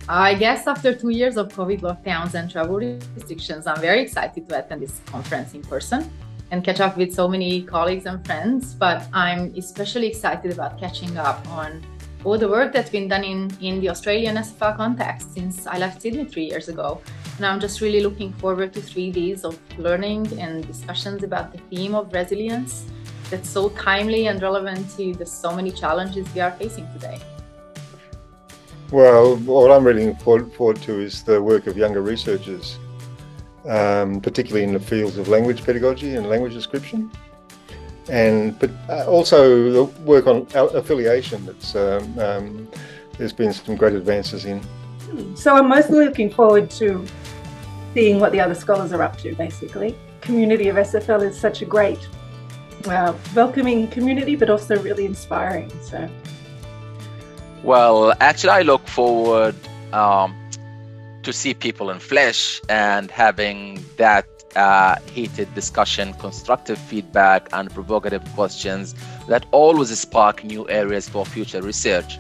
I guess after 2 years of COVID lockdowns and travel restrictions, I'm very excited to attend this conference in person and catch up with so many colleagues and friends. But I'm especially excited about catching up on all the work that's been done in the Australian ASFLA context since I left Sydney 3 years ago. And I'm just really looking forward to 3 days of learning and discussions about the theme of resilience that's so timely and relevant to the so many challenges we are facing today. Well, what I'm really looking forward to is the work of younger researchers, particularly in the fields of language pedagogy and language description, but also the work on affiliation that's there's been some great advances in. So I'm mostly looking forward to seeing what the other scholars are up to, basically. Community of SFL is such a great, welcoming community, but also really inspiring. So. Well, actually, I look forward to see people in flesh and having that heated discussion, constructive feedback, and provocative questions that always spark new areas for future research.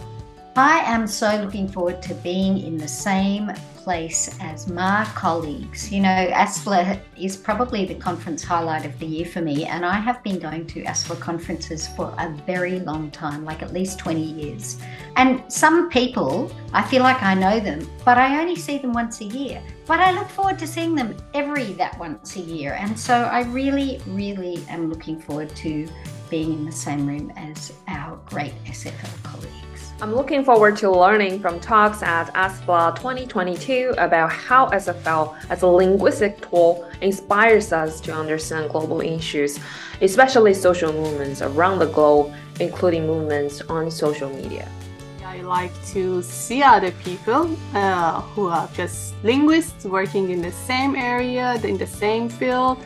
I am so looking forward to being in the same place as my colleagues. You know, ASFLA is probably the conference highlight of the year for me, and I have been going to ASFLA conferences for a very long time, like at least 20 years. And some people, I feel like I know them, but I only see them once a year. But I look forward to seeing them that once a year. And so I really, really am looking forward to being in the same room as our great SFL colleagues. I'm looking forward to learning from talks at ASFLA2022 about how SFL as a linguistic tool inspires us to understand global issues, especially social movements around the globe, including movements on social media. I like to see other people who are just linguists working in the same area, in the same field.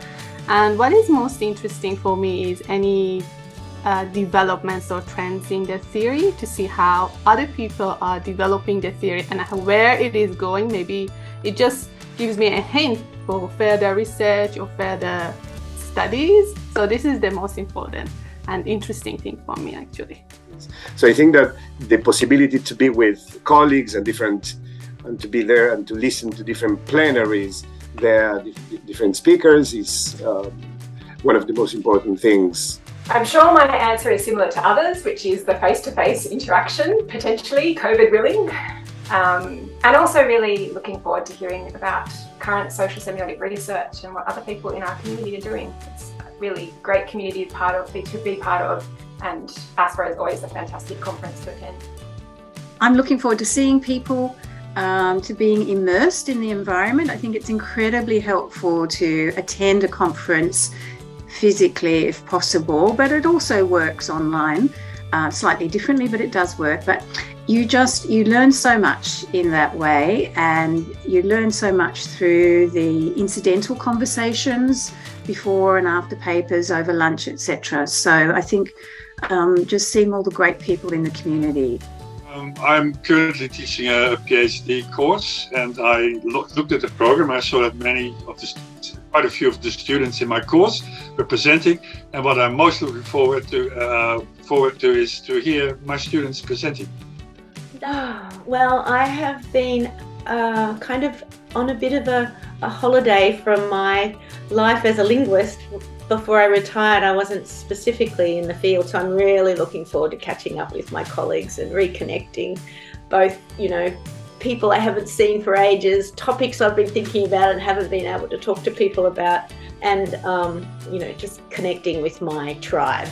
And what is most interesting for me is any developments or trends in the theory, to see how other people are developing the theory and where it is going. Maybe it just gives me a hint for further research or further studies. So this is the most important and interesting thing for me, actually. So I think that the possibility to be with colleagues and to be there and to listen to different plenaries, different speakers, is one of the most important things. I'm sure my answer is similar to others, which is the face-to-face interaction, potentially COVID willing, and also really looking forward to hearing about current social semiotic research and what other people in our community are doing. It's a really great community to be part of, and ASFLA is always a fantastic conference to attend. I'm looking forward to seeing people, to being immersed in the environment. I think it's incredibly helpful to attend a conference physically if possible, but it also works online slightly differently, but it does work. But you learn so much in that way, and you learn so much through the incidental conversations before and after papers, over lunch, etc. So I think just seeing all the great people in the community. I'm currently teaching a PhD course, and I looked at the program. I saw that quite a few of the students in my course were presenting, and what I'm most looking forward to is to hear my students presenting. Well, I have been kind of on a bit of a holiday from my life as a linguist. Before I retired, I wasn't specifically in the field, so I'm really looking forward to catching up with my colleagues and reconnecting, both, people I haven't seen for ages, topics I've been thinking about and haven't been able to talk to people about, and, just connecting with my tribe.